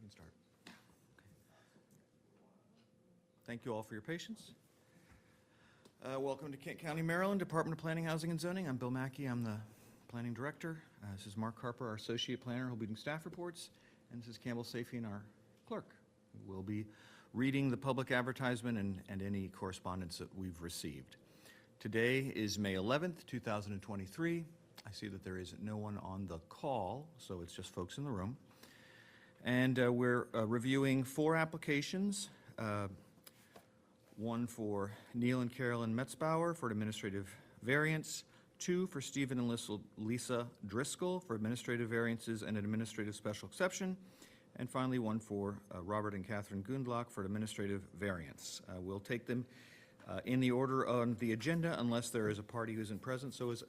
can start. Okay. Thank you all for your patience. Welcome to Kent County, Maryland, Department of Planning, Housing, and Zoning. I'm Bill Mackey. I'm the Planning Director. This is Mark Harper, our Associate Planner, who will be doing staff reports. And this is Campbell Safian, our clerk, who will be reading the public advertisement and any correspondence that we've received. Today is May 11th, 2023. I see that there is no one on the call, so it's just folks in the room. And we're reviewing 4 applications. One for Neil and Carolyn Metzbauer for administrative variance, 2 for Stephen and Lisa Driscoll for administrative variances and an administrative special exception, and finally 1 for Robert and Catherine Gundlach for administrative variance. We'll take them in the order on the agenda unless there is a party who isn't present. So is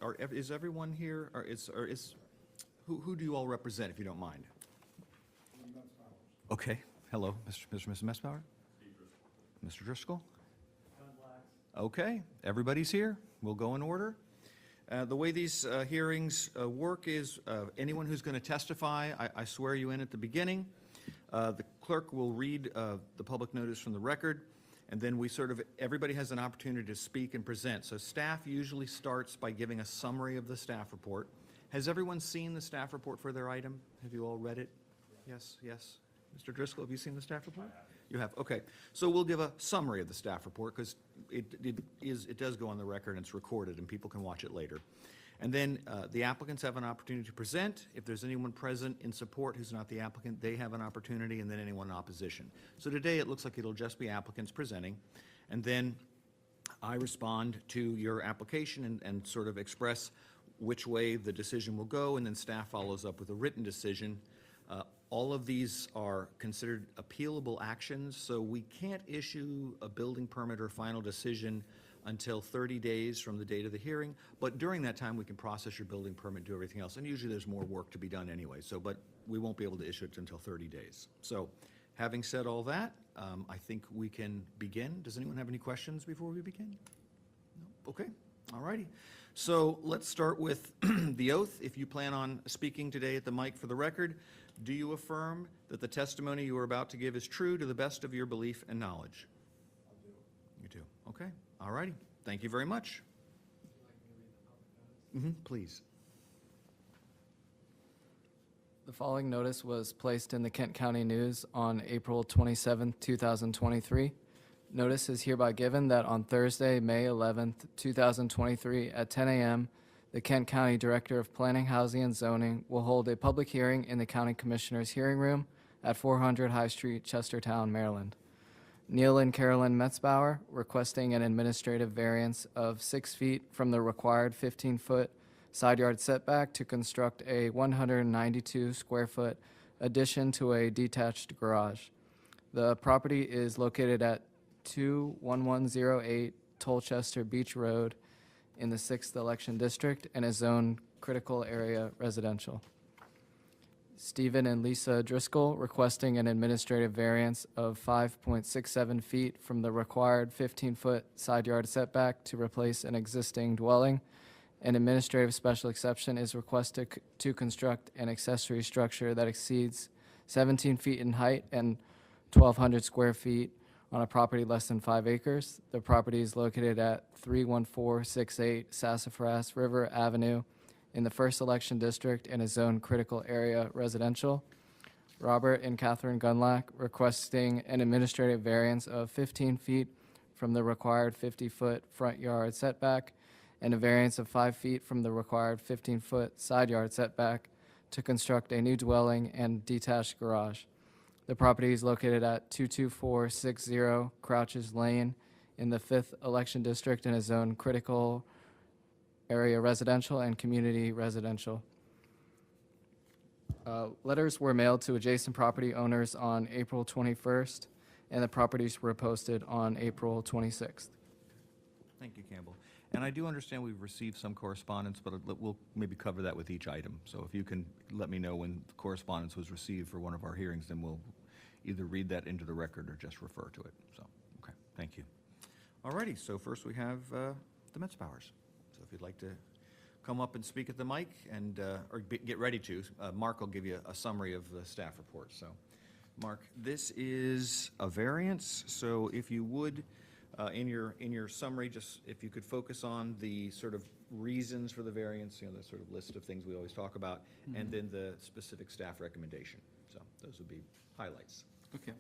everyone here, or who do you all represent, if you don't mind? Okay, hello, Mr. and Mrs. Metzbauer? Mr. Driscoll? Okay, everybody's here. We'll go in order. The way these hearings work is anyone who's going to testify, I swear you in at the beginning. The clerk will read the public notice from the record, and then everybody has an opportunity to speak and present. So staff usually starts by giving a summary of the staff report. Has everyone seen the staff report for their item? Have you all read it? Yes, yes. Mr. Driscoll, have you seen the staff report? You have, okay. So we'll give a summary of the staff report because it does go on the record and it's recorded and people can watch it later. And then the applicants have an opportunity to present. If there's anyone present in support who's not the applicant, they have an opportunity, and then anyone in opposition. So today it looks like it'll just be applicants presenting, and then I respond to your application and sort of express which way the decision will go, and then staff follows up with a written decision. All of these are considered appealable actions, so we can't issue a building permit or final decision until 30 days from the date of the hearing, but during that time we can process your building permit, do everything else, and usually there's more work to be done anyway, but we won't be able to issue it until 30 days. So having said all that, I think we can begin. Does anyone have any questions before we begin? No? Okay, all righty. So let's start with the oath. If you plan on speaking today at the mic for the record, do you affirm that the testimony you are about to give is true to the best of your belief and knowledge? I do. You do. Okay. All righty. Thank you very much. Please. The following notice was placed in the Kent County News on April 27, 2023. Notice is hereby given that on Thursday, May 11, 2023 at 10 a.m., the Kent County Director of Planning, Housing, and Zoning will hold a public hearing in the County Commissioner's hearing room at 400 High Street, Chestertown, Maryland. Neil and Carolyn Metzbauer requesting an administrative variance of 6 feet from the required 15-foot side yard setback to construct a 192 square foot addition to a detached garage. The property is located at 21108 Tolchester Beach Road in the 6th Election District and is zoned critical area residential. Stephen and Lisa Driscoll requesting an administrative variance of 5.67 feet from the required 15-foot side yard setback to replace an existing dwelling. An administrative special exception is requested to construct an accessory structure that exceeds 17 feet in height and 1,200 square feet on a property less than 5 acres. The property is located at 31468 Sassafras River Avenue in the 1st Election District and is zoned critical area residential. Robert and Catherine Gundlach requesting an administrative variance of 15 feet from the required 50-foot front yard setback and a variance of 5 feet from the required 15-foot side yard setback to construct a new dwelling and detached garage. The property is located at 22460 Crouches Lane in the 5th Election District and is zoned critical area residential and community residential. Letters were mailed to adjacent property owners on April 21st, and the properties were posted on April 26th. Thank you, Campbell. And I do understand we've received some correspondence, but we'll maybe cover that with each item. So if you can let me know when the correspondence was received for one of our hearings, then we'll either read that into the record or just refer to it. So, okay, thank you. All righty, so first we have the Metzbauers. So if you'd like to come up and speak at the mic and, get ready to, Mark will give you a summary of the staff report. So Mark, this is a variance, so if you would, in your summary, just if you could focus on the sort of reasons for the variance, the sort of list of things we always talk about, and then the specific staff recommendation. So those would be highlights. Okay.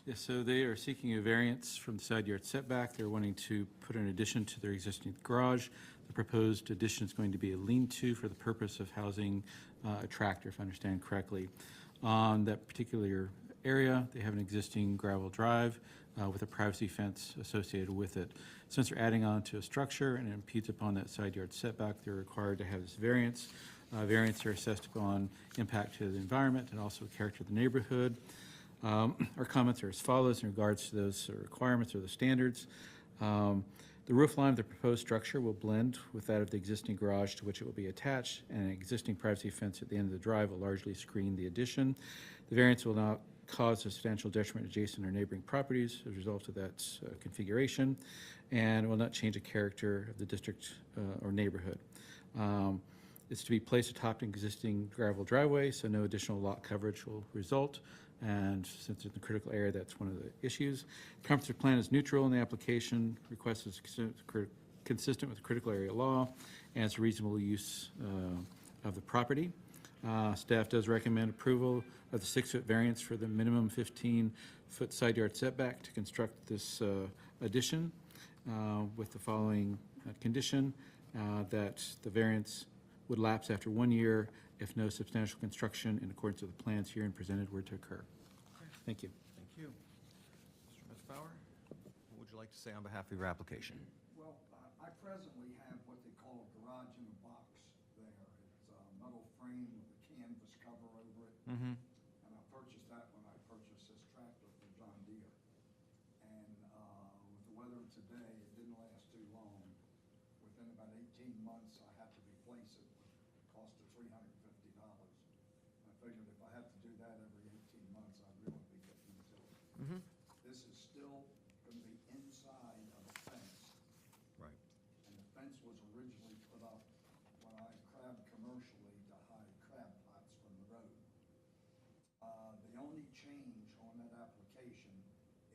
Yes, so they are seeking a variance from the side yard setback. They're wanting to put an addition to their existing garage. The proposed addition is going to be a lean-to for the purpose of housing a tractor, if I understand correctly. On that particular area, they have an existing gravel drive with a privacy fence associated with it. Since they're adding on to a structure and it impedes upon that side yard setback, they're required to have this variance. Variants are assessed upon impact to the environment and also character of the neighborhood. Our comments are as follows in regards to those requirements or the standards. The roof line of the proposed structure will blend with that of the existing garage to which it will be attached, and an existing privacy fence at the end of the drive will largely screen the addition. The variance will not cause substantial detriment adjacent or neighboring properties as a result of that configuration, and will not change the character of the district or neighborhood. It's to be placed atop an existing gravel driveway, so no additional lot coverage will result. And since it's in the critical area, that's one of the issues. The comprehensive plan is neutral in the application. Request is consistent with the critical area law, and it's a reasonable use of the property. Staff does recommend approval of the 6-foot variance for the minimum 15-foot side yard setback to construct this addition with the following condition, that the variance would lapse after 1 year if no substantial construction in accordance with the plans herein presented were to occur. Thank you. Thank you. Mr. Messbauer, what would you like to say on behalf of your application? Well, I presently have what they call a garage in a box there. It's a metal frame with a canvas cover over it. Mm-hmm. And I purchased that when I purchased this tractor from John Deere. And with the weather of today, it didn't last too long. Within about 18 months, I had to replace it with the cost of $350. I figured if I had to do that every 18 months, I'd really be getting into it. Mm-hmm. This is still going to be inside of a fence. Right. And the fence was originally put up when I crabbed commercially to hide crab pots from the road. The only change on that application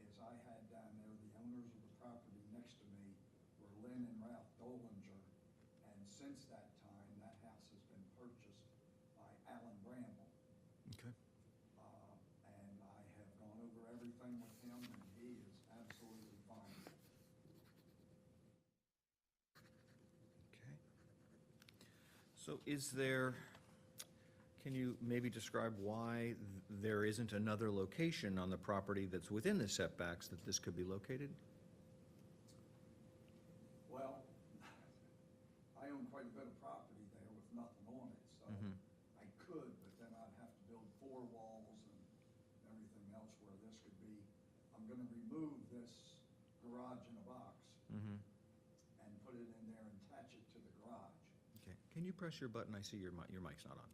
is I had down there, the owners of the property next to me were Lynn and Ralph Dolinger, and since that time, that house has been purchased by Alan Bramble. Okay. And I have gone over everything with him, and he is absolutely fine. Okay. So is there, can you maybe describe why there isn't another location on the property that's within the setbacks that this could be located? Well, I own quite a bit of property there with nothing on it, so Mhm. I could, but then I'd have to build 4 walls and everything else where this could be. I'm gonna remove this garage in a box Mm-hmm. and put it in there and attach it to the garage. Okay. Can you press your button? I see your mic's not on.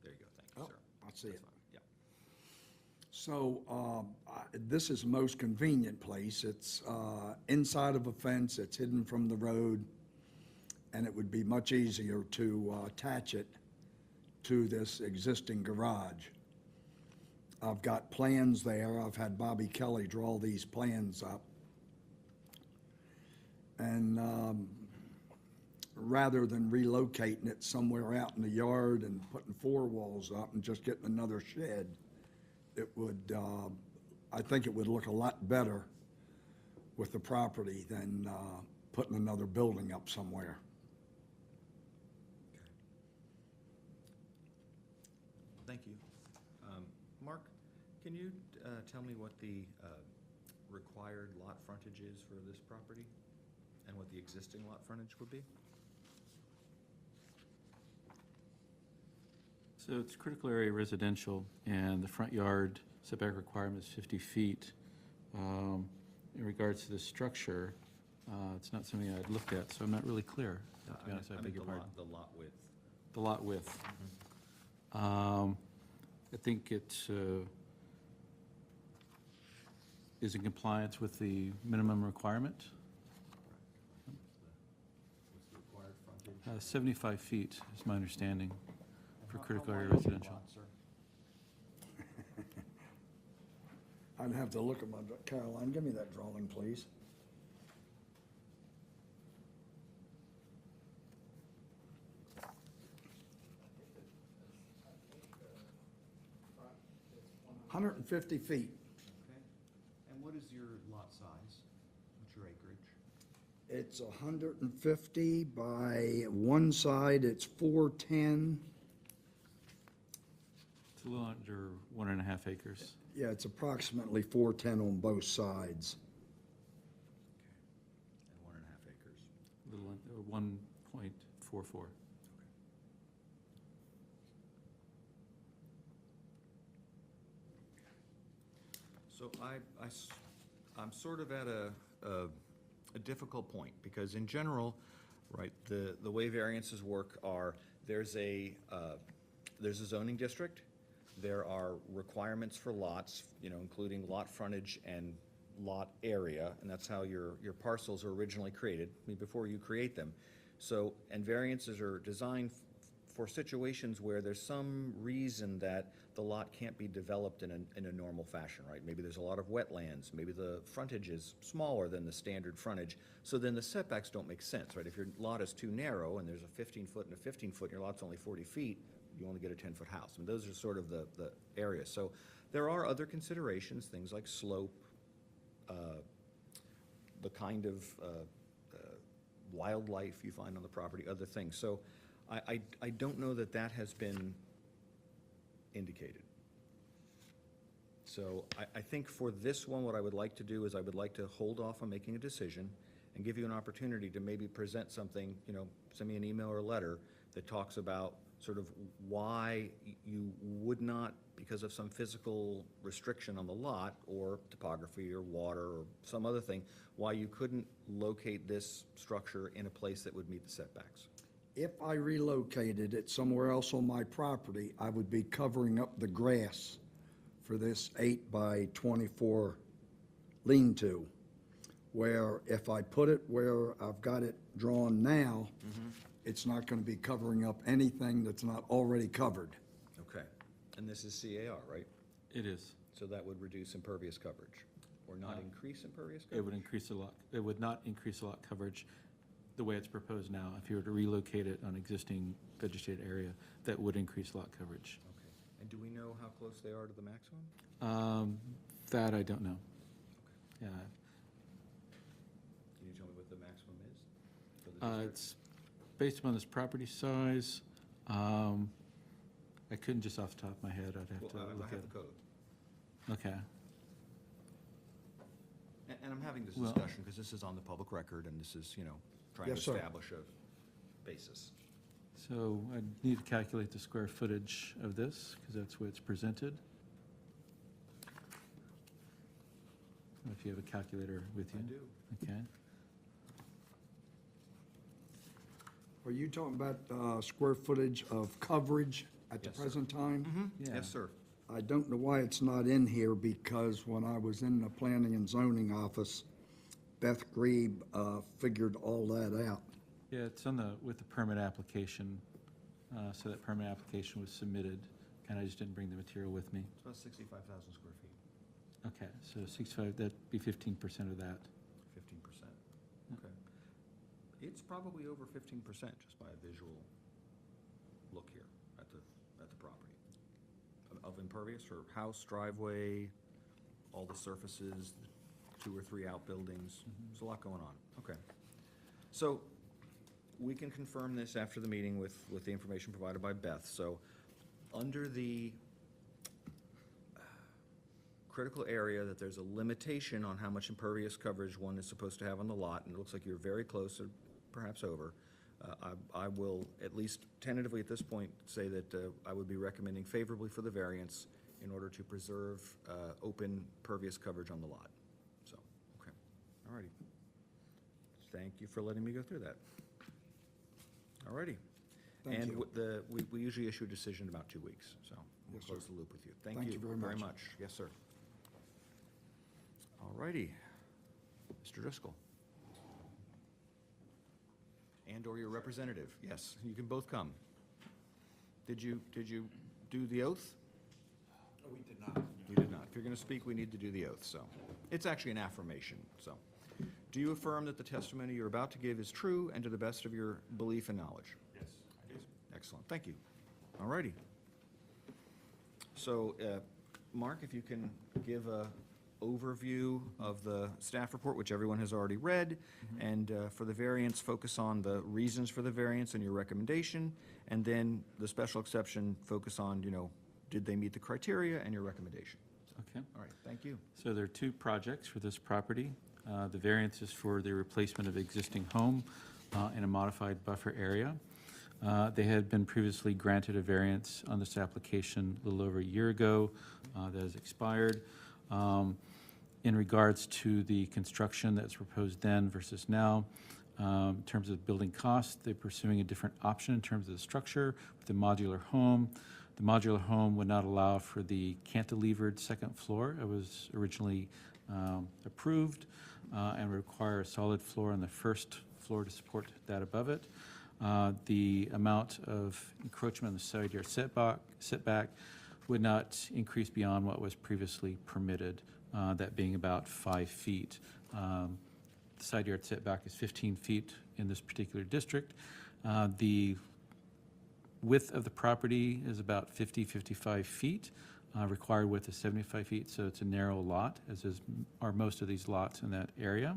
There you go. Thank you, Oh, sir. I see That's it. fine. Yeah. So this is the most convenient place. It's inside of a fence, it's hidden from the road, and it would be much easier to attach it to this existing garage. I've got plans there. I've had Bobby Kelly draw these plans up. And rather than relocating it somewhere out in the yard and putting 4 walls up and just getting another shed, it would, I think it would look a lot better with the property than putting another building up somewhere. Thank you. Mark, can you tell me what the required lot frontage is for this property and what the existing lot frontage would be? So it's critical area residential, and the front yard setback requirement is 50 feet. In regards to the structure, it's not something I'd looked at, so I'm not really clear. To be honest, I beg your pardon. The lot width. The lot width. I think it is in compliance with the minimum requirement. What's the required frontage? 75 feet is my understanding for How critical wide area is your residential. lot, sir? I'd have to look at my, Caroline, give me that drawing, please. Hundred and 50 feet. Okay. And what is your lot size? What's your acreage? It's 150 by one side, it's 410. It's a little under 1.5 acres. Yeah, it's approximately 410 on both sides. And 1.5 acres. A little, 1.44. So I'm sort of at a difficult point, because in general, right, the way variances work are, there's a zoning district, there are requirements for lots, you know, including lot frontage and lot area, and that's how your parcels are originally created, I mean, before you create them. So, and variances are designed for situations where there's some reason that the lot can't be developed in a normal fashion, right? Maybe there's a lot of wetlands, maybe the frontage is smaller than the standard frontage, so then the setbacks don't make sense, right? If your lot is too narrow and there's a 15-foot and a 15-foot, and your lot's only 40 feet, you only get a 10-foot house. I mean, those are sort of the areas. So there are other considerations, things like slope, the kind of wildlife you find on the property, other things. So I don't know that that has been indicated. So I think for this one, what I would like to do is I would like to hold off on making a decision and give you an opportunity to maybe present something, you know, send me an email or a letter that talks about sort of why you would not, because of some physical restriction on the lot, or topography, or water, or some other thing, why you couldn't locate this structure in a place that would meet the setbacks. If I relocated it somewhere else on my property, I would be covering up the grass for this 8 by 24 lean-to. Where if I put it where I've got it drawn now, it's not going to be covering up anything that's not already covered. Okay. And this is CAR, right? It is. So that would reduce impervious coverage, or not increase impervious coverage? It would increase a lot, it would not increase a lot coverage the way it's proposed now. If you were to relocate it on existing vegetated area, that would increase lot coverage. Okay. And do we know how close they are to the maximum? That I don't know. Yeah, Can you tell me what the maximum is for the district? it's based upon this property size. I couldn't just off the top of my head, I'd have to Well, look I at have the code. it. Okay, And I'm having this Well- discussion because this is on the public record, and this is, you know, trying to Yes, sir. establish a basis. so I need to calculate the square footage of this, because that's where it's presented. If you have a calculator with you. I do. Okay. Are you talking about square footage of coverage at the Yes, sir. present time? Yeah. Yes, sir. I don't know why it's not in here, because when I was in the planning and zoning office, Beth Grebe figured all that out. Yeah, it's on the, with the permit application, so that permit application was submitted, and I just didn't bring the material with me. It's about 65,000 square feet, Okay, so 65, that'd be 15% of that. 15%. Okay. It's probably over 15% just by a visual look here at the property. Of impervious, or house, driveway, all the surfaces, 2 or 3 outbuildings. There's a lot going on. Okay. So we can confirm this after the meeting with the information provided by Beth. So under the critical area, that there's a limitation on how much impervious coverage one is supposed to have on the lot, and it looks like you're very close, or perhaps over. I will, at least tentatively at this point, say that I would be recommending favorably for the variance in order to preserve open pervious coverage on the lot. So, okay, all righty. Thank you for letting me go through that. All righty. Thank And you. we usually issue a decision in about 2 weeks, so we'll Yes, sir. close the loop with you. Thank you very very much. much. Yes, sir. All righty. Mr. Driscoll. And/or your representative. Yes, you can both come. Did you do the oath? We did not. You did not. If you're going to speak, we need to do the oath, so. It's actually an affirmation, so. Do you affirm that the testimony you're about to give is true and to the best of your belief and knowledge? Yes, I do. Excellent, thank you. All righty. So, Mark, if you can give a overview of the staff report, which everyone has already read, and for the variance, focus on the reasons for the variance and your recommendation, and then the special exception, focus on, did they meet the criteria and your recommendation? Okay. All right, thank you. So there are two projects for this property. The variance is for the replacement of existing home in a modified buffer area. They had been previously granted a variance on this application a little over a year ago that has expired. In regards to the construction that's proposed then versus now, in terms of building costs, they're pursuing a different option in terms of the structure with the modular home. The modular home would not allow for the cantilevered second floor. It was originally approved and would require a solid floor on the first floor to support that above it. The amount of encroachment on the side yard setback would not increase beyond what was previously permitted, that being about 5 feet. The side yard setback is 15 feet in this particular district. The width of the property is about 55 feet. Required width is 75 feet, so it's a narrow lot, as are most of these lots in that area.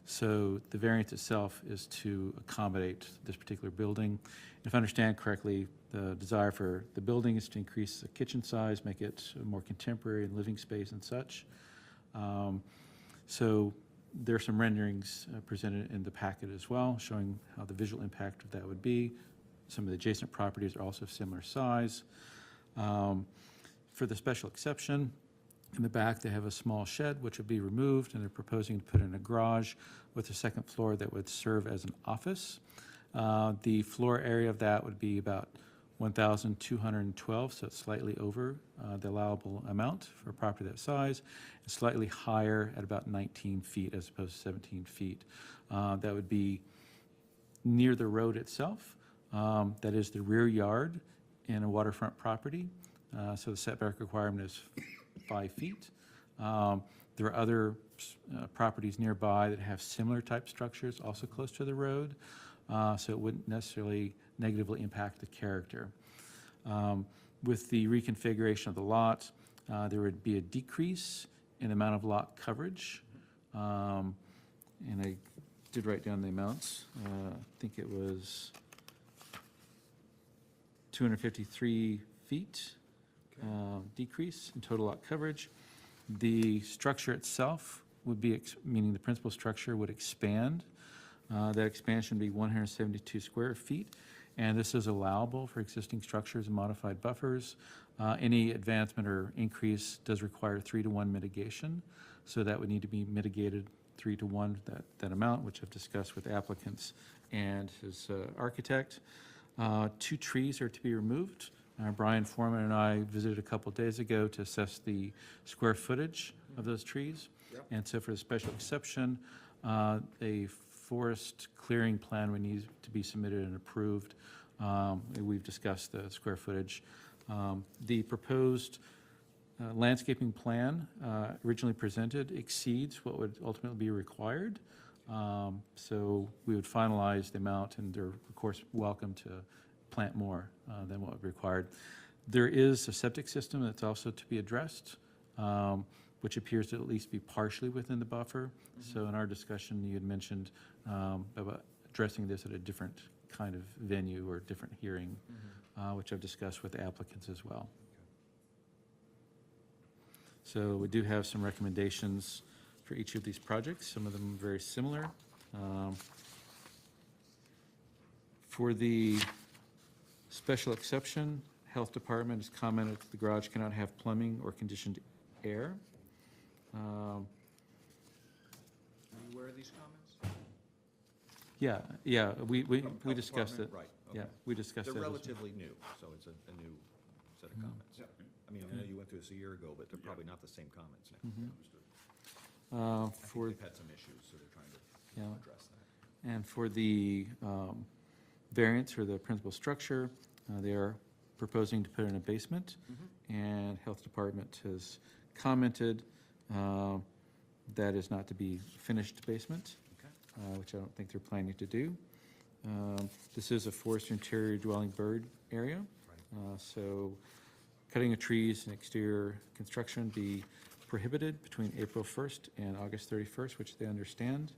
So the variance itself is to accommodate this particular building. If I understand correctly, the desire for the building is to increase the kitchen size, make it more contemporary and living space and such. So there are some renderings presented in the packet as well, showing how the visual impact of that would be. Some of the adjacent properties are also similar size. For the special exception, in the back, they have a small shed which would be removed, and they're proposing to put in a garage with a second floor that would serve as an office. The floor area of that would be about 1,212, so it's slightly over the allowable amount for a property that size, and slightly higher at about 19 feet as opposed to 17 feet. That would be near the road itself. That is the rear yard in a waterfront property. So the setback requirement is 5 feet. There are other properties nearby that have similar type structures also close to the road, so it wouldn't necessarily negatively impact the character. With the reconfiguration of the lot, there would be a decrease in the amount of lot coverage. And I did write down the amounts. I think it was 253 feet decrease in total lot coverage. The structure itself would be, meaning the principal structure would expand. That expansion would be 172 square feet, and this is allowable for existing structures and modified buffers. Any advancement or increase does require 3-to-1 mitigation, so that would need to be mitigated 3-to-1, that amount, which I've discussed with applicants and his architect. 2 trees are to be removed. Brian Foreman and I visited a couple days ago to assess the square footage of those trees. Yep. And so for the special exception, a forest clearing plan would need to be submitted and approved. We've discussed the square footage. The proposed landscaping plan originally presented exceeds what would ultimately be required. So we would finalize the amount, and they're, of course, welcome to plant more than what would be required. There is a septic system that's also to be addressed, which appears to at least be partially within the buffer. So in our discussion, you had mentioned about addressing this at a different kind of venue or different hearing, which I've discussed with the applicants as well. So we do have some recommendations for each of these projects. Some of them are very similar. For the special exception, Health Department has commented that the garage cannot have plumbing or conditioned air. Are you aware of these comments? Yeah, we Health discussed it. Department, Right. Okay. Yeah, we discussed They're that. relatively new, so it's a new set of comments. Yep. I mean, I know you went through this a year ago, but they're probably not the same comments now. I think For, they've had some issues, so they're trying to Yeah. address that. and for the variance for the principal structure, they are proposing to put in a basement, and Health Department has commented that is not to be finished basement, which I don't think they're planning to do. This is a forest interior dwelling bird area, so cutting of trees and exterior construction be prohibited between April 1st and August 31st, which they understand.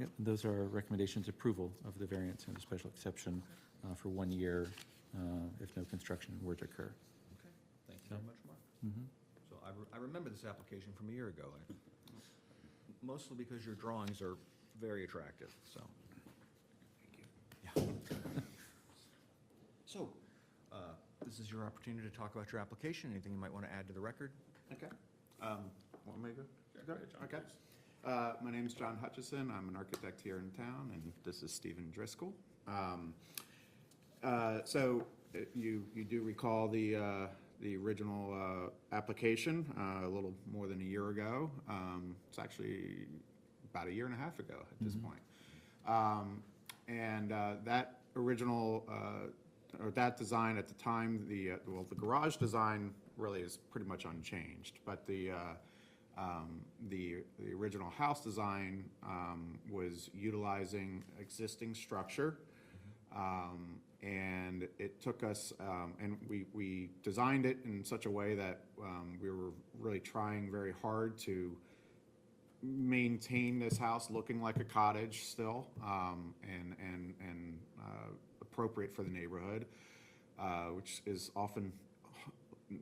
Yep, those are recommendations approval of the variance and the special exception for 1 year if no construction were to occur. Okay, thank you very much, Mark. So I remember this application from a year ago, mostly because your drawings are very attractive, so. Thank you. Yeah. So, this is your opportunity to talk about your application. Anything you might want to add to the record? Okay. Want me to go? Okay. My name's John Hutchison. I'm an architect here in town, and this is Stephen Driscoll. So you do recall the original application a little more than a year ago. It's actually about 1.5 years ago at this point. And that original or that design at the time, the garage design really is pretty much unchanged, but the original house design was utilizing existing structure, and it took us, and we designed it in such a way that we were really trying very hard to maintain this house looking like a cottage still, and appropriate for the neighborhood, which is often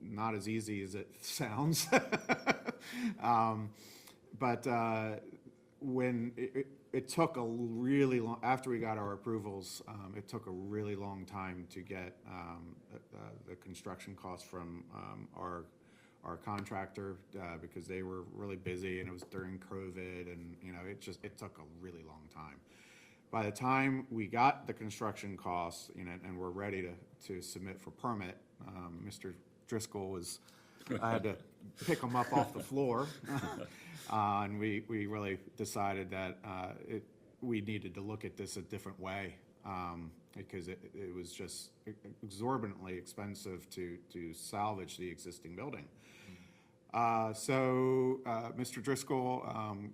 not as easy as it sounds. But when it took a really long, after we got our approvals, it took a really long time to get the construction costs from our contractor, because they were really busy and it was during COVID, and it took a really long time. By the time we got the construction costs, and we're ready to submit for permit, Mr. Driscoll I had to pick him up off the floor, and we really decided that we needed to look at this a different way, because it was just exorbitantly expensive to salvage the existing building. So Mr. Driscoll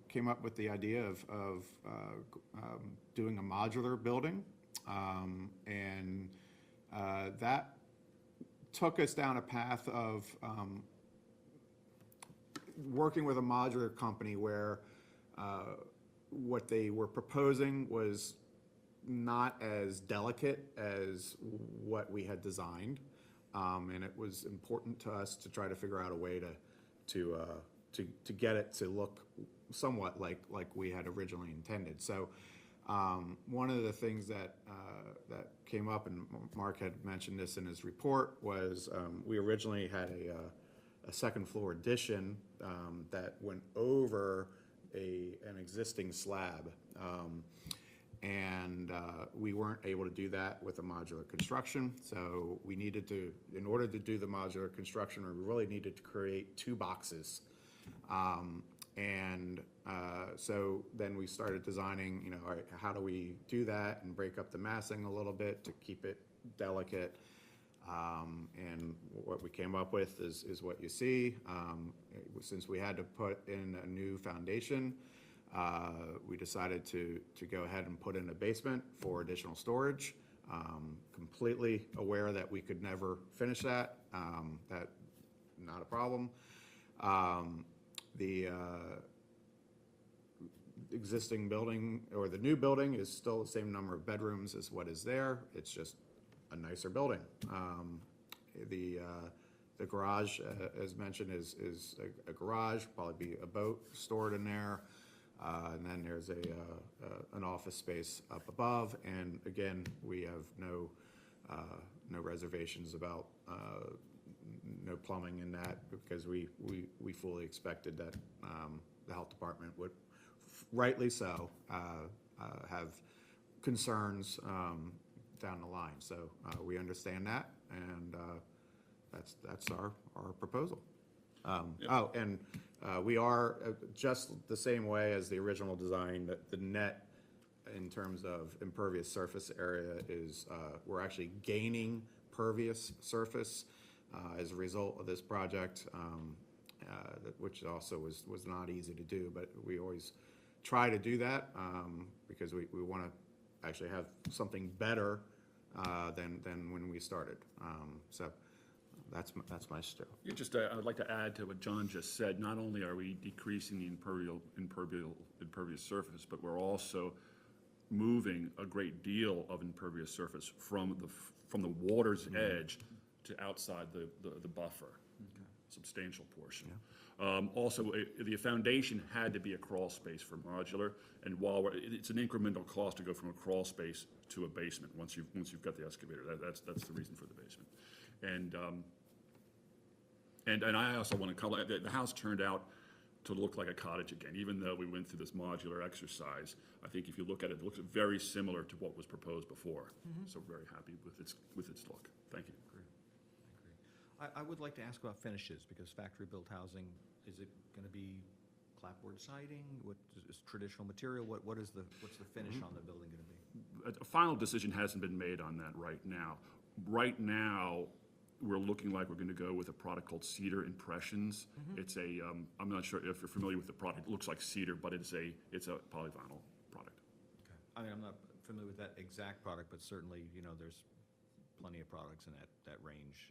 came up with the idea of doing a modular building, and that took us down a path of working with a modular company where what they were proposing was not as delicate as what we had designed, and it was important to us to try to figure out a way to get it to look somewhat like we had originally intended. So one of the things that came up, and Mark had mentioned this in his report, was we originally had a second floor addition that went over an existing slab, and we weren't able to do that with a modular construction. So we needed to, in order to do the modular construction, we really needed to create 2 boxes. So then we started designing, all right, how do we do that and break up the massing a little bit to keep it delicate? And what we came up with is what you see. Since we had to put in a new foundation, we decided to go ahead and put in a basement for additional storage. Completely aware that we could never finish that. That not a problem. The existing building, or the new building, is still the same number of bedrooms as what is there. It's just a nicer building. The garage, as mentioned, is a garage, probably be a boat stored in there. And then there's an office space up above. And again, we have no reservations about no plumbing in that, because we fully expected that the health department would, rightly so, have concerns down the line. So we understand that, and that's our proposal. Oh, and we are just the same way as the original design, that the net in terms of impervious surface area is, we're actually gaining pervious surface as a result of this project, which also was not easy to do, but we always try to do that because we want to actually have something better than when we started. So that's my spiel. Yeah, just, I would like to add to what John just said. Not only are we decreasing the impervious surface, but we're also moving a great deal of impervious surface from the water's edge to outside the buffer, substantial portion. Also, the foundation had to be a crawl space for modular, and while it's an incremental cost to go from a crawl space to a basement once you've got the excavator. That's the reason for the basement. And I also want to call it, the house turned out to look like a cottage again, even though we went through this modular exercise. I think if you look at it, it looks very similar to what was proposed before. So very happy with its look. Thank you. I would like to ask about finishes, because factory-built housing, is it going to be clapboard siding? What is traditional material? What's the finish on the building going to be? A final decision hasn't been made on that right now. Right now, we're looking like we're going to go with a product called Cedar Impressions. It's a, I'm not sure if you're familiar with the product. It looks like cedar, but it's a polyvinyl product. Okay. I mean, I'm not familiar with that exact product, but certainly, there's plenty of products in that range,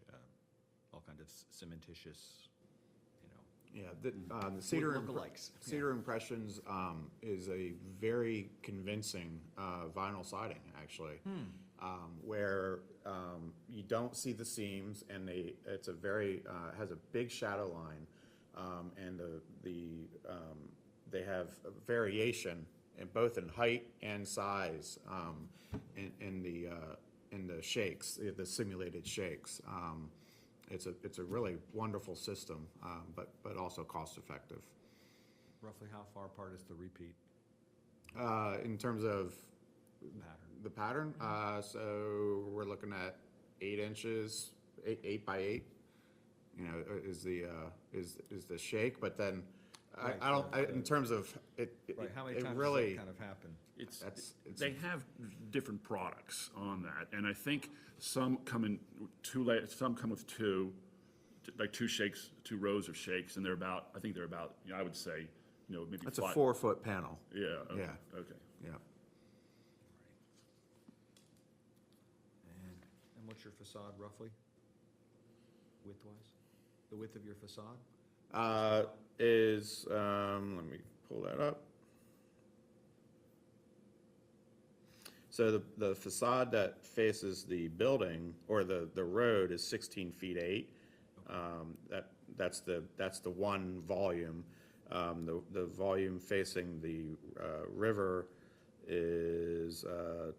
all kind of cementitious, Yeah, the Cedar lookalikes. Cedar Impressions is a very convincing vinyl siding, actually, where you don't see the seams, and it's a very has a big shadow line, and they have a variation in both in height and size in the shakes, the simulated shakes. It's a really wonderful system, but also cost effective. Roughly how far apart is the repeat In terms of pattern? the pattern, so we're looking at 8 inches, 8 by 8. Is the shake, but then Right, in terms of it. Right, how many it times does really, that kind of happen? It's, They have different products on that, and I think some come in some come with like two shakes, 2 rows of shakes, and I think they're about, I would say, maybe That's a 5. 4-foot panel. Yeah, okay, Yeah. okay. Yeah. And what's your facade roughly, width-wise? The width of your facade? Let me pull that up. So the facade that faces the building, or the road, is 16 feet 8. That's the one volume. The volume facing the river is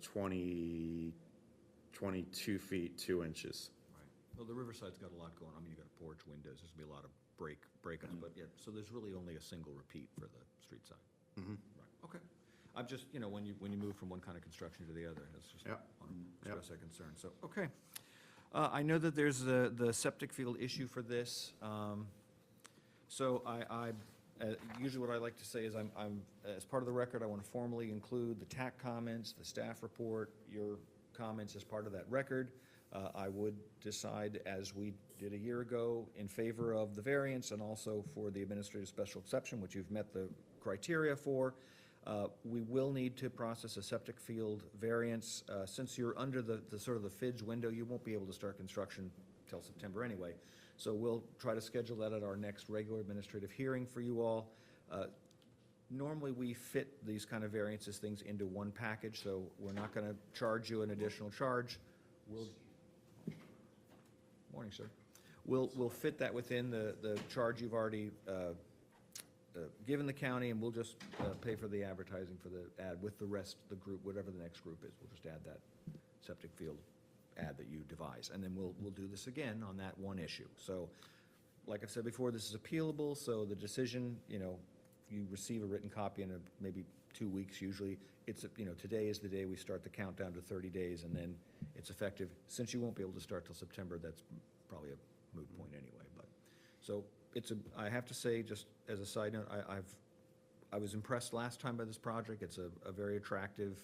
22 feet 2 inches. Right. Well, the Riverside's got a lot going on. I mean, you got a porch, windows, there's gonna be a lot of break-ons, but yeah, so there's really only a single repeat for the street side. Right, okay. I'm just, when you move from one kind of construction to the other, it's just, Yep. want to express that concern, so, okay. I know that there's the septic field issue for this. So usually what I like to say is I'm, as part of the record, I want to formally include the TAC comments, the staff report, your comments as part of that record. I would decide, as we did a year ago, in favor of the variance and also for the administrative special exception, which you've met the criteria for. We will need to process a septic field variance. Since you're under the sort of the FIDS window, you won't be able to start construction till September anyway. So we'll try to schedule that at our next regular administrative hearing for you all. Normally, we fit these kind of variances things into one package, so we're not going to charge you an additional charge. Morning, sir. We'll fit that within the charge you've already given the county, and we'll just pay for the advertising for the ad with the rest, the group, whatever the next group is. We'll just add that septic field ad that you devise, and then we'll do this again on that one issue. So, like I've said before, this is appealable, so the decision, you receive a written copy in maybe 2 weeks usually. It's, today is the day we start the countdown to 30 days, and then it's effective. Since you won't be able to start till September, that's probably a moot point anyway, but, so I have to say, just as a side note, I was impressed last time by this project. It's a very attractive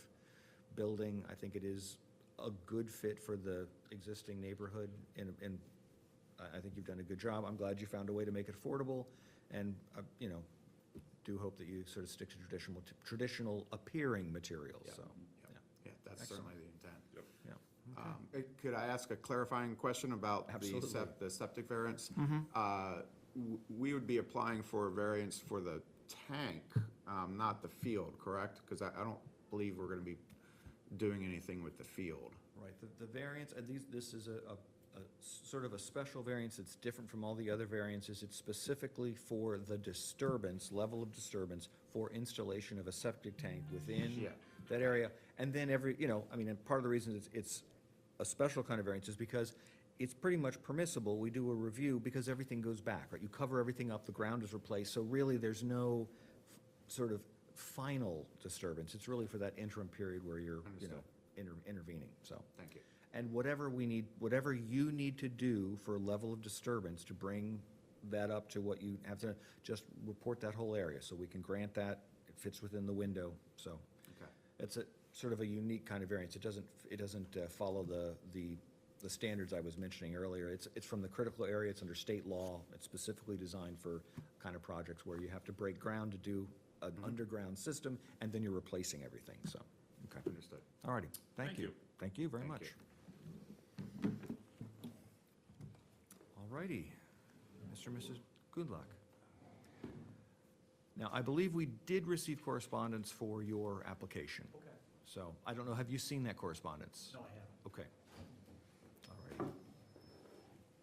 building. I think it is a good fit for the existing neighborhood, and I think you've done a good job. I'm glad you found a way to make it affordable, and, you know, do hope that you sort of stick to traditional appearing materials, so, Yeah, that's Excellent. certainly the intent. yeah. Could I ask a clarifying question about Absolutely. the septic variance? We would be applying for a variance for the tank, not the field, correct? Because I don't believe we're going to be doing anything with the field. Right, the variance, this is a sort of a special variance. It's different from all the other variances. It's specifically for the disturbance, level of disturbance, for installation of a septic tank within Yeah. that area. And then you know, I mean, and part of the reason it's a special kind of variance is because it's pretty much permissible. We do a review because everything goes back, right? You cover everything up, the ground is replaced, so really there's no sort of final disturbance. It's really for that interim period where you're, you know, intervening, so. Thank you. And whatever you need to do for a level of disturbance to bring that up to what you have to, just report that whole area, so we can grant that. It fits within the window, so. Okay. It's a sort of a unique kind of variance. It doesn't follow the standards I was mentioning earlier. It's from the critical area, it's under state law. It's specifically designed for kind of projects where you have to break ground to do an underground system, and then you're replacing everything, so, okay. Understood. All righty, thank Thank you. you. Thank you very Thank much. you. All righty, Mr. and Mrs. Gundlach. Now, I believe we did receive correspondence for your application. Okay. So, I don't know, have you seen that correspondence? No, I haven't. Okay. All right.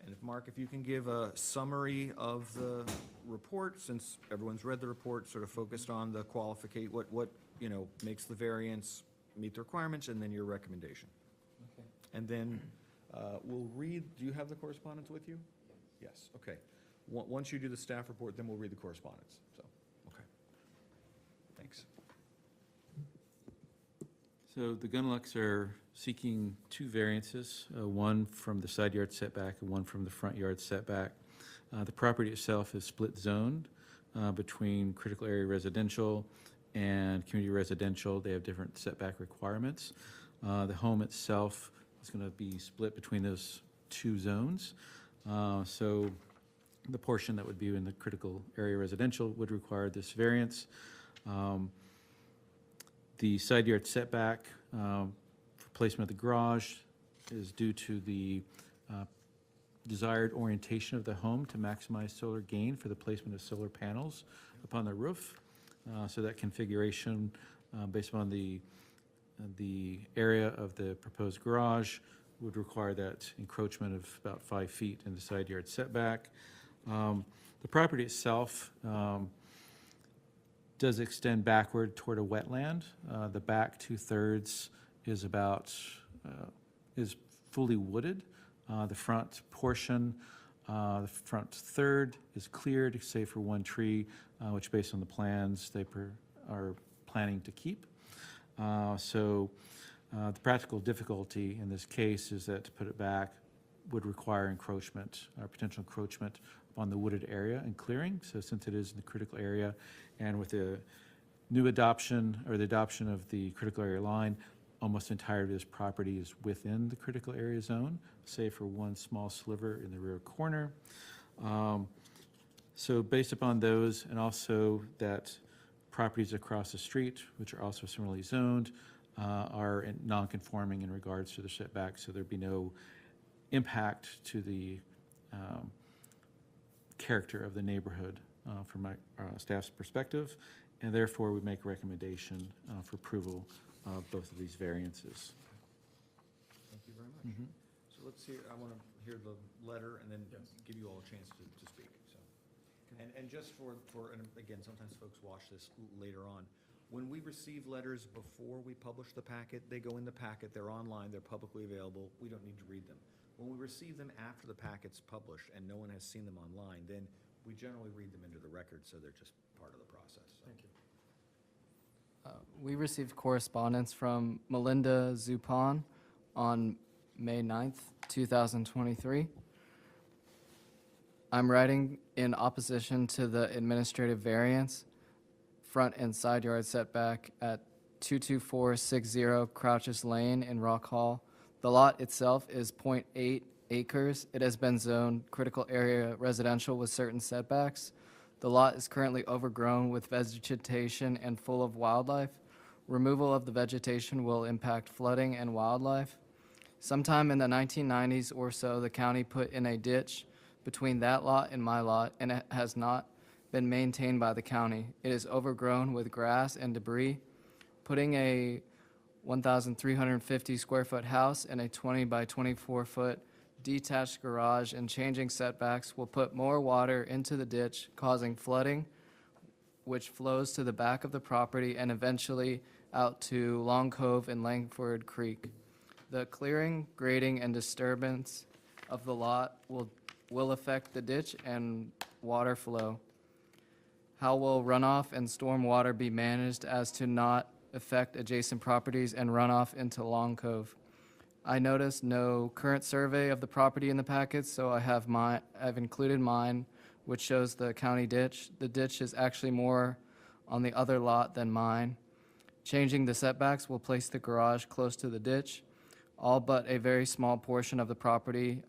And if, Mark, if you can give a summary of the report, since everyone's read the report, sort of focused on the what, you know, makes the variance meet the requirements, and then your recommendation. Okay. And then we'll read, do you have the correspondence with you? Yes, okay. Once you do the staff report, then we'll read the correspondence, so, okay. Thanks. So the Gunlocks are seeking two variances, one from the side yard setback and one from the front yard setback. The property itself is split zoned between critical area residential and community residential. They have different setback requirements. The home itself is going to be split between those two zones. So the portion that would be in the critical area residential would require this variance. The side yard setback for placement of the garage is due to the desired orientation of the home to maximize solar gain for the placement of solar panels upon the roof. So that configuration, based upon the area of the proposed garage, would require that encroachment of about 5 feet in the side yard setback. The property itself does extend backward toward a wetland. The back 2/3 is is fully wooded. The front portion, the front third is cleared, save for one tree, which based on the plans, they are planning to keep. The practical difficulty in this case is that to put it back would require encroachment, potential encroachment on the wooded area and clearing. So since it is in the critical area, and with the new adoption or the adoption of the critical area line, almost the entirety of this property is within the critical area zone, save for one small sliver in the rear corner. So based upon those, and also that properties across the street, which are also similarly zoned, are non-conforming in regards to the setback, so there'd be no impact to the character of the neighborhood from my staff's perspective, and therefore we make a recommendation for approval of both of these variances. Thank you very much. So let's hear, I want to hear the letter and then give you all a chance to speak, so. And just and again, sometimes folks watch this later on. When we receive letters before we publish the packet, they go in the packet, they're online, they're publicly available, we don't need to read them. When we receive them after the packet's published and no one has seen them online, then we generally read them into the record, so they're just part of the process. So. Thank you. We received correspondence from Melinda Zupon on May 9th, 2023. I'm writing in opposition to the administrative variance front and side yard setback at 22460 Crouches Lane in Rock Hall. The lot itself is .8 acres. It has been zoned critical area residential with certain setbacks. The lot is currently overgrown with vegetation and full of wildlife. Removal of the vegetation will impact flooding and wildlife. Sometime in the 1990s or so, the county put in a ditch between that lot and my lot, and it has not been maintained by the county. It is overgrown with grass and debris. Putting a 1,350 square foot house and a 20 by 24 foot detached garage and changing setbacks will put more water into the ditch, causing flooding, which flows to the back of the property and eventually out to Long Cove and Langford Creek. The clearing, grading, and disturbance of the lot will affect the ditch and water flow. How will runoff and storm water be managed as to not affect adjacent properties and runoff into Long Cove? I noticed no current survey of the property in the packet, so I've included mine, which shows the county ditch. The ditch is actually more on the other lot than mine. Changing the setbacks will place the garage close to the ditch. All but a very small portion of the property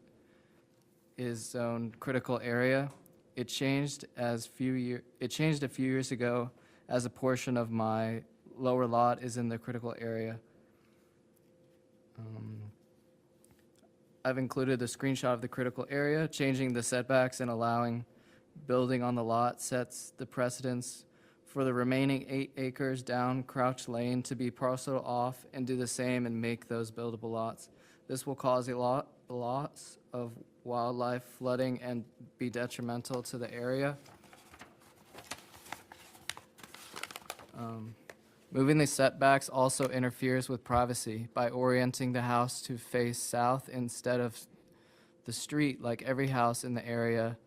is zoned critical area. It changed a few years ago as a portion of my lower lot is in the critical area. I've included the screenshot of the critical area. Changing the setbacks and allowing building on the lot sets the precedence for the remaining 8 acres down Crouch Lane to be parceled off and do the same and make those buildable lots. This will cause lots of wildlife, flooding, and be detrimental to the area. Moving the setbacks also interferes with privacy by orienting the house to face south instead of the street like every house in the area.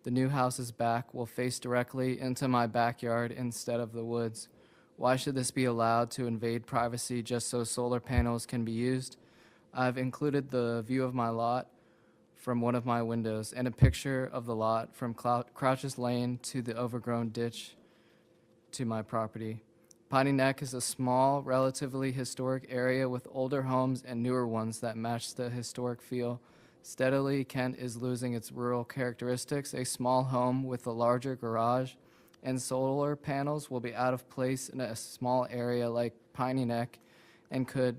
The new house's back will face directly into my backyard instead of the woods. Why should this be allowed to invade privacy just so solar panels can be used? I've included the view of my lot from one of my windows and a picture of the lot from Crouches Lane to the overgrown ditch to my property. Piney Neck is a small, relatively historic area with older homes and newer ones that match the historic feel. Steadily, Kent is losing its rural characteristics. A small home with a larger garage and solar panels will be out of place in a small area like Piney Neck and could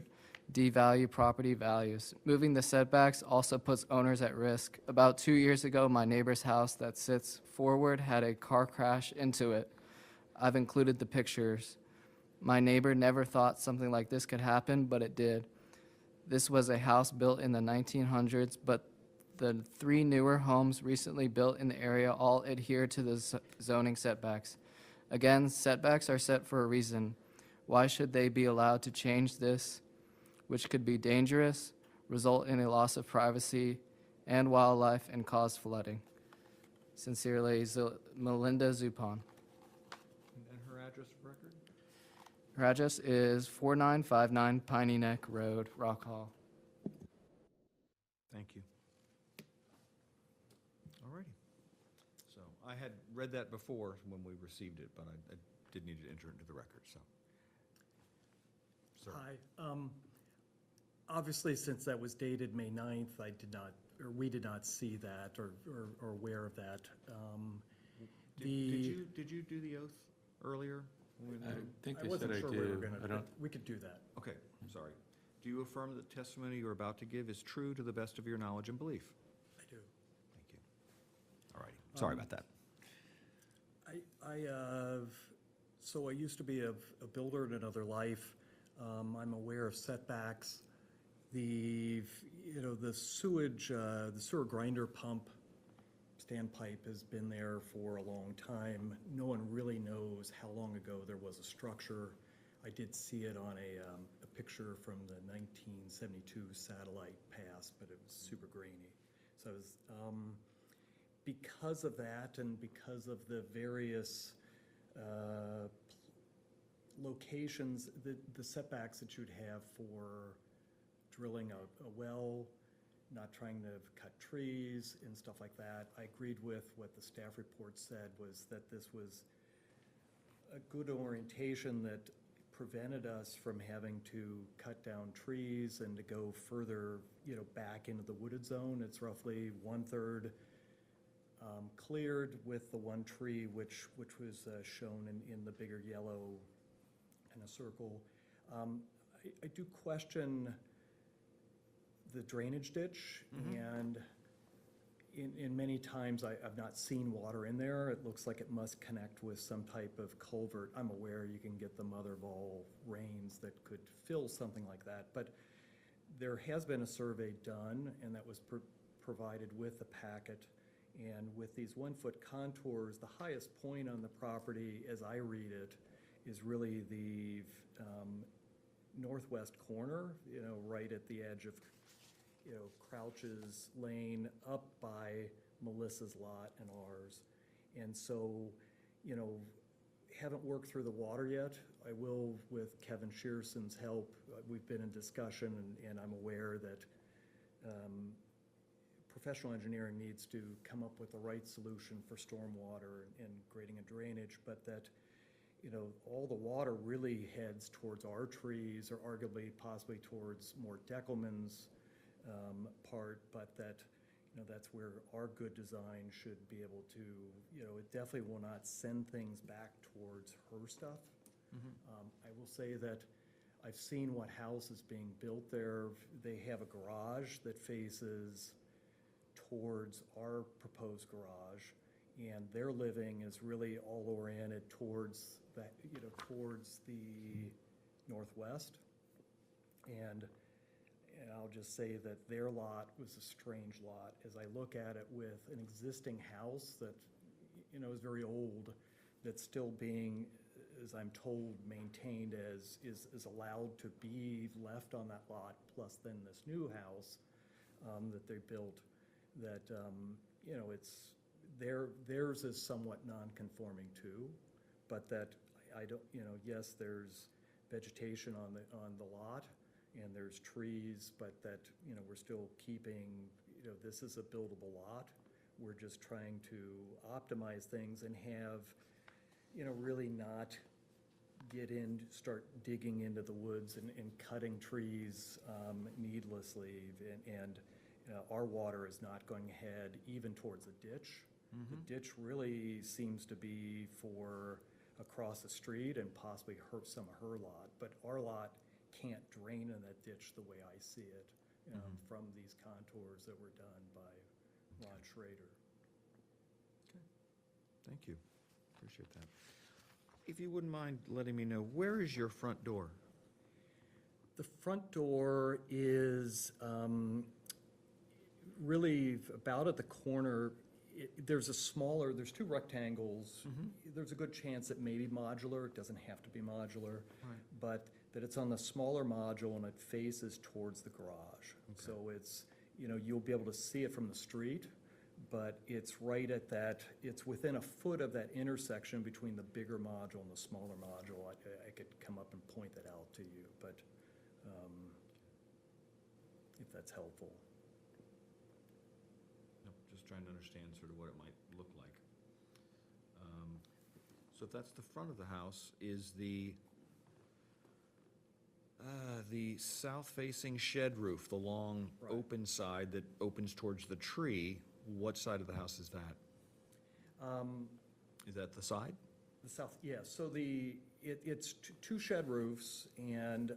devalue property values. Moving the setbacks also puts owners at risk. About 2 years ago, my neighbor's house that sits forward had a car crash into it. I've included the pictures. My neighbor never thought something like this could happen, but it did. This was a house built in the 1900s, but the 3 newer homes recently built in the area all adhere to the zoning setbacks. Again, setbacks are set for a reason. Why should they be allowed to change this, which could be dangerous, result in a loss of privacy and wildlife, and cause flooding? Sincerely, Melinda Zupon. And her address of record? Her address is 4959 Piney Neck Road, Rock Hall. Thank you. All righty. So I had read that before when we received it, but I did need to enter it into the record, so. Sir. Hi. Obviously, since that was dated May 9th, we did not see that or aware of that. Did you do the oath earlier? I think I they said wasn't I sure we were do. gonna, I don't, we could do that. Okay, I'm sorry. Do you affirm that the testimony you're about to give is true to the best of your knowledge and belief? I do. Thank you. All righty. Sorry about that. So I used to be a builder in another life. I'm aware of setbacks. The sewage, the sewer grinder pump standpipe has been there for a long time. No one really knows how long ago there was a structure. I did see it on a picture from the 1972 satellite pass, but it was super grainy. So it was, because of that and because of the various locations, the setbacks that you'd have for drilling a well, not trying to cut trees and stuff like that. I agreed with what the staff report said, was that this was a good orientation that prevented us from having to cut down trees and to go further, back into the wooded zone. It's roughly 1/3 cleared with the one tree which was shown in the bigger yellow kind of circle. I do question the drainage ditch, and in many times I've not seen water in there. It looks like it must connect with some type of culvert. I'm aware you can get the mother of all rains that could fill something like that, but there has been a survey done, and that was provided with the packet. And with these 1-foot contours, the highest point on the property, as I read it, is really the northwest corner, right at the edge of, Crouch's Lane up by Melissa's lot and ours. And so, haven't worked through the water yet. I will with Kevin Shearson's help. We've been in discussion, and I'm aware that professional engineering needs to come up with the right solution for stormwater and grading and drainage, but that, all the water really heads towards our trees, or arguably possibly towards more Deckelman's part, but that, that's where our good design should be able to, it definitely will not send things back towards her stuff. I will say that I've seen what house is being built there. They have a garage that faces towards our proposed garage, and their living is really all oriented towards that, towards the northwest. And I'll just say that their lot was a strange lot. As I look at it with an existing house that, is very old, that's still being, as I'm told, maintained as is allowed to be left on that lot, plus then this new house that they built, that, it's, theirs is somewhat non-conforming too, but that I don't, yes, there's vegetation on the lot, and there's trees, but that, we're still keeping, this is a buildable lot. We're just trying to optimize things and have, really not start digging into the woods and cutting trees needlessly, and our water is not going ahead even towards the ditch. The ditch really seems to be for across the street and possibly some of her lot, but our lot can't drain in that ditch the way I see it from these contours that were done by Ron Schrader. Thank you. Appreciate that. If you wouldn't mind letting me know, where is your front door? The front door is really about at the corner. There's there's two rectangles. There's a good chance it may be modular. It doesn't have to be modular. Right. But that it's on the smaller module and it faces towards the garage. So it's, you'll be able to see it from the street, but it's right at that, it's within a foot of that intersection between the bigger module and the smaller module. I could come up and point that out to you, but if that's helpful. Nope, just trying to understand sort of what it might look like. So if that's the front of the house, is the south-facing shed roof, the long Right. open side that opens towards the tree, what side of the house is that? Is that the side? The south, yeah, so it's two shed roofs, and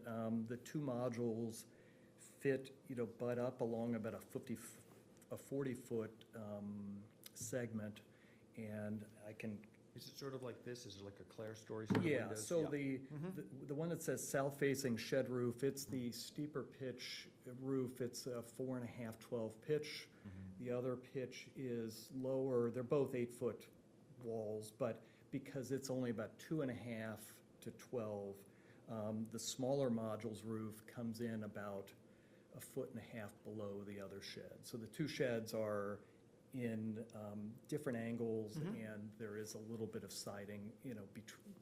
the two modules fit, butt up along about a 40-foot segment, and I can, Is it sort of like this? Is it like a clerestory sort of yeah, windows? so the one that says south-facing shed roof, it's the steeper pitch roof. It's a 4.5, 12 pitch. The other pitch is lower. They're both 8-foot walls, but because it's only about 2.5 to 12, the smaller module's roof comes in about 1.5 feet below the other shed. So the two sheds are in different angles, and there is a little bit of siding,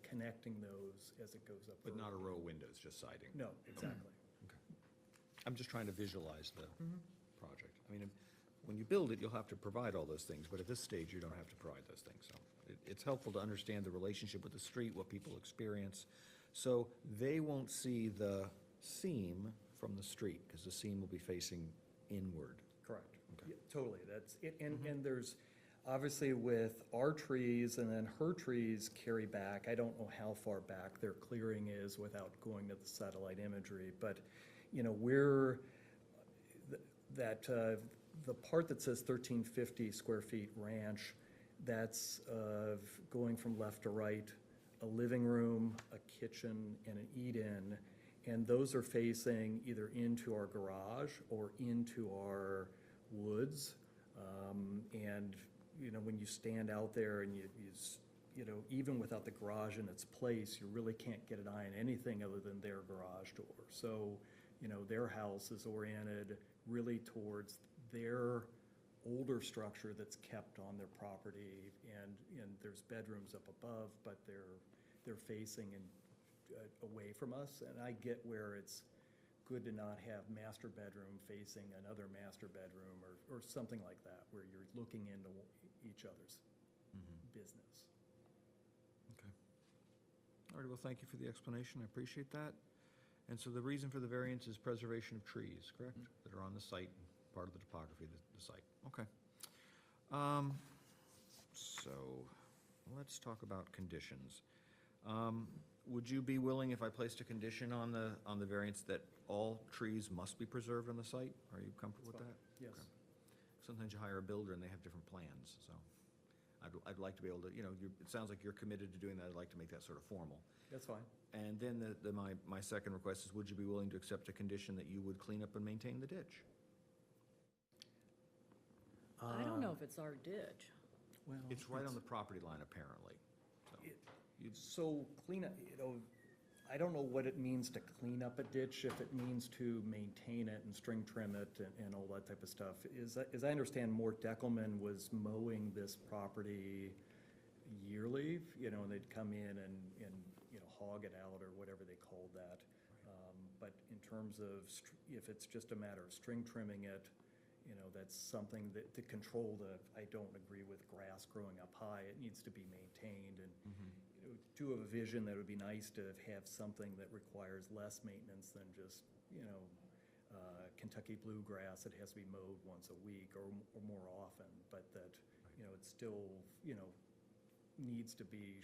connecting those as it goes up. But not a row of windows, just siding? No, exactly. I'm just trying to visualize the project. I mean, when you build it, you'll have to provide all those things, but at this stage, you don't have to provide those things. So it's helpful to understand the relationship with the street, what people experience. So they won't see the seam from the street, because the seam will be facing inward. Correct. Okay. Yeah, totally, that's, it. And there's, obviously with our trees and then her trees carry back, I don't know how far back their clearing is without going to the satellite imagery, but, you know, the part that says 1350 square feet ranch, that's going from left to right, a living room, a kitchen, and an eat-in, and those are facing either into our garage or into our woods. And, you know, when you stand out there and you know, even without the garage in its place, you really can't get an eye on anything other than their garage door. So, you know, their house is oriented really towards their older structure that's kept on their property, and there's bedrooms up above, but they're facing and away from us, and I get where it's good to not have master bedroom facing another master bedroom or something like that, where you're looking into each other's business. Okay. All right, well, thank you for the explanation, I appreciate that. And so the reason for the variance is preservation of trees, correct? That are on the site, part of the topography of the site. Okay. So let's talk about conditions. Would you be willing, if I placed a condition on the variance, that all trees must be preserved on the site? Are you comfortable with that? Yes. Okay. Sometimes you hire a builder and they have different plans, so I'd like to be able to, you know, it sounds like you're committed to doing that. I'd like to make that sort of formal. That's fine. And then my second request is, would you be willing to accept a condition that you would clean up and maintain the ditch? I don't know if it's our ditch. Well, It's right on the property line, apparently. So clean up, you know, I don't know what it means to clean up a ditch, if it means to maintain it and string trim it and all that type of stuff. As I understand, Mort Deckelman was mowing this property yearly, you know, and they'd come in and, you know, hog it out or whatever they called that. But in terms of, if it's just a matter of string trimming it, you know, that's something that, to control I don't agree with grass growing up high. It needs to be maintained, and, you know, to have a vision that it would be nice to have something that requires less maintenance than just, you know, Kentucky bluegrass that has to be mowed once a week or more often, but that, you know, it still, you know, needs to be,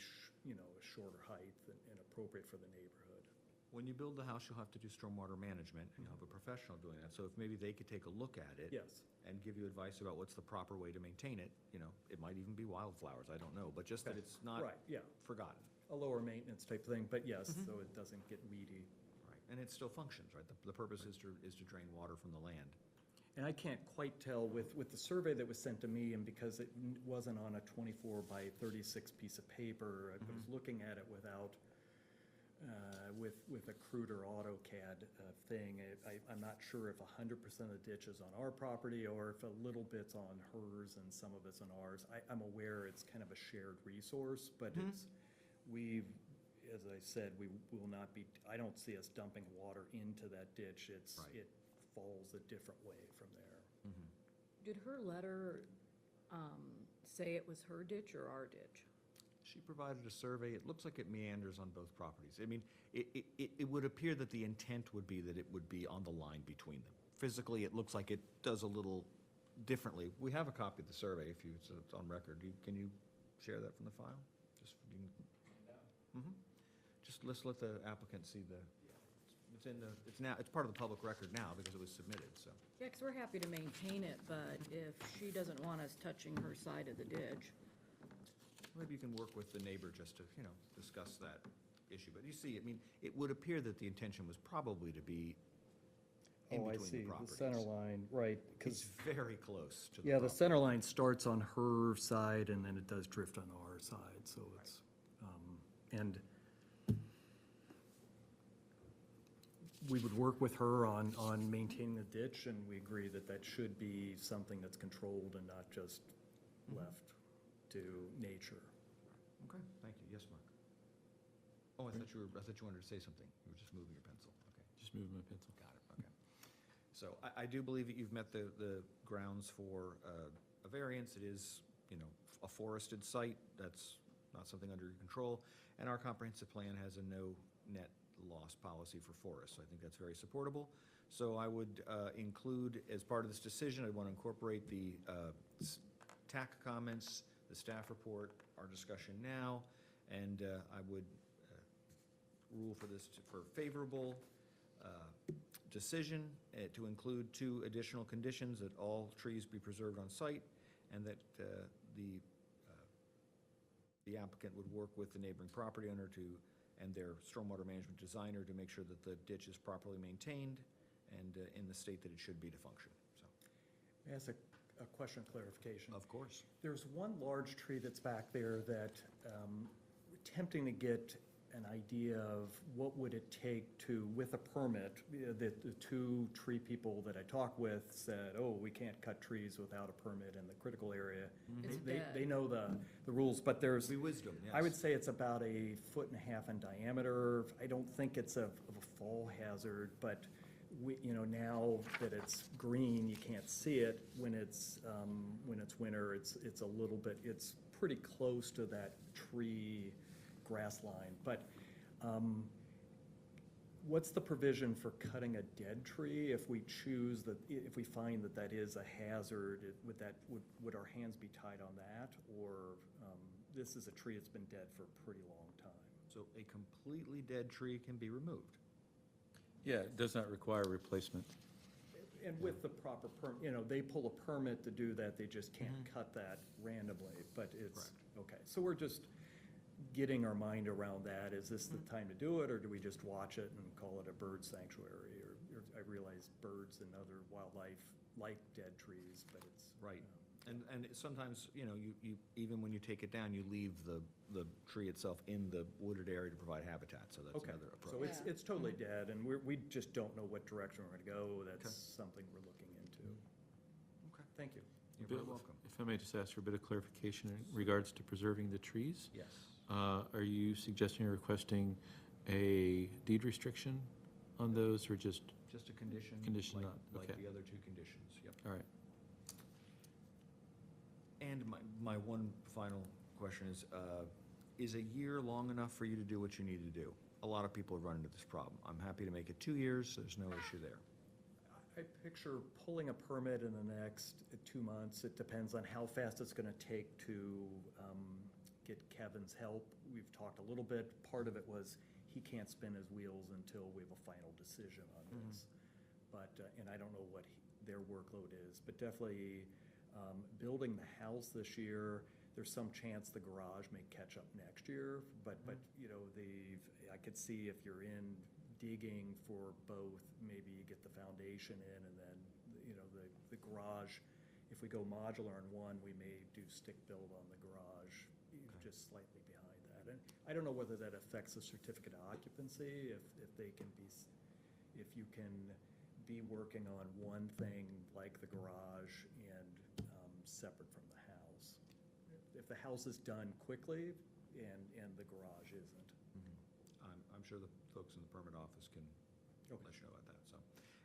you know, a shorter height and appropriate for the neighborhood. When you build the house, you'll have to do stormwater management, and you'll have a professional doing that. So if maybe they could take a look at it. Yes. And give you advice about what's the proper way to maintain it, you know, it might even be wildflowers, I don't know, but just that it's not Right, yeah, forgotten. a lower maintenance type thing, but yes, so it doesn't get weedy. Right, and it still functions, right? The purpose is to drain water from the land. And I can't quite tell with the survey that was sent to me, and because it wasn't on a 24 by 36 piece of paper, I was looking at it without, with a cruder AutoCAD thing. I'm not sure if 100% of the ditch is on our property or if a little bit's on hers and some of it's on ours. I'm aware it's kind of a shared resource, but as I said, we will not be, I don't see us dumping water into that ditch. Right. It falls a different way from there. Did her letter say it was her ditch or our ditch? She provided a survey, it looks like it meanders on both properties. I mean, it would appear that the intent would be that it would be on the line between them. Physically, it looks like it does a little differently. We have a copy of the survey, if it's on record. Can you share that from the file? Just, just let's let the applicant see it's part of the public record now because it was submitted, so. Yeah, because we're happy to maintain it, but if she doesn't want us touching her side of the ditch, Maybe you can work with the neighbor just to, you know, discuss that issue. But you see, I mean, it would appear that the intention was probably to be in Oh, I between see, the the properties. center line, right, It's because, very close to the yeah, the property. center line starts on her side and then it does drift on our side, so it's, and we would work with her on maintaining the ditch, and we agree that that should be something that's controlled and not just left to nature. Okay, thank you. Yes, Mark? Oh, I thought you wanted to say something. You were just moving your pencil. Okay, Just moving my pencil. got it, okay. So I do believe that you've met the grounds for a variance. It is, you know, a forested site. That's not something under your control. And our comprehensive plan has a no net loss policy for forests. So I think that's very supportable. So I would include, as part of this decision, I want to incorporate the TAC comments, the staff report, our discussion now, and I would rule for this for favorable decision to include 2 additional conditions: that all trees be preserved on site, and that the applicant would work with the neighboring property owner and their stormwater management designer to make sure that the ditch is properly maintained and in the state that it should be to function. So, May I ask a question of clarification? of course. There's one large tree that's back there that attempting to get an idea of what would it take to, with a permit, the 2 tree people that I talked with said, oh, we can't cut trees without a permit in the critical area. It's They bad. know the rules, but there's, Be wisdom, yes. I would say it's about 1.5 foot in diameter. I don't think it's of a fall hazard, but we, you know, now that it's green, you can't see it. When it's winter, it's a little bit, it's pretty close to that tree grass line. But what's the provision for cutting a dead tree if we choose that, if we find that that is a hazard? Would our hands be tied on that? Or this is a tree that's been dead for a pretty long time? So a completely dead tree can be removed. Yeah, it does not require replacement. And with the proper you know, they pull a permit to do that, they just can't cut that randomly, but it's, okay. So we're just getting our mind around that. Is this the time to do it, or do we just watch it and call it a bird sanctuary? Or I realize birds and other wildlife like dead trees, but it's. Right. you know. And sometimes, you know, you even when you take it down, you leave the tree itself in the wooded area to provide habitat, so that's Okay, another approach. so Yeah. it's totally dead, and we just don't know what direction we're gonna go. That's something we're looking into. Okay. Thank you. You're very Bill, welcome. If I may just ask for a bit of clarification in regards to preserving the trees. Yes. Are you suggesting or requesting a deed restriction on those, or just, Just a condition. Condition like- not- Like okay. the other 2 conditions, yep. all right, And my one final question is a year long enough for you to do what you need to do? A lot of people run into this problem. I'm happy to make it 2 years, there's no issue there. I picture pulling a permit in the next 2 months. It depends on how fast it's gonna take to get Kevin's help. We've talked a little bit. Part of it was he can't spin his wheels until we have a final decision on this. But, and I don't know what their workload is, but definitely building the house this year, there's some chance the garage may catch up next year. But you know, I could see if you're in digging for both, maybe you get the foundation in, and then, you know, the garage, if we go modular on one, we may do stick build on the garage, just slightly behind that. And I don't know whether that affects the certificate of occupancy, if they can be, if you can be working on one thing like the garage and separate from the house. If the house is done quickly and the garage isn't. I'm sure the folks in the permit office can Okay. let you know about that, so.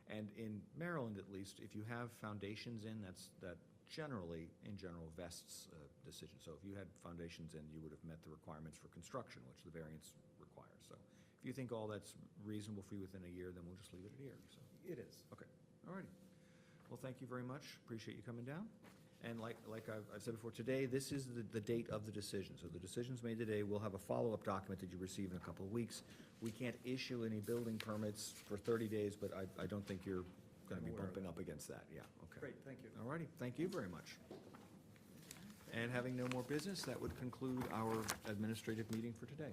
And in Maryland, at least, if you have foundations in, that generally, in general, vests a decision. So if you had foundations in, you would have met the requirements for construction, which the variance requires. So if you think all that's reasonable for you within a year, then we'll just leave it at a year, so. It is. Okay, all righty. Well, thank you very much. Appreciate you coming down. And like I've said before, today, this is the date of the decision. So the decision's made today. We'll have a follow-up document that you receive in a couple of weeks. We can't issue any building permits for 30 days, but I don't think you're going to be I'm aware of bumping up against that. Yeah, okay. Great, thank you. All righty, thank you very much. And having no more business, that would conclude our administrative meeting for today.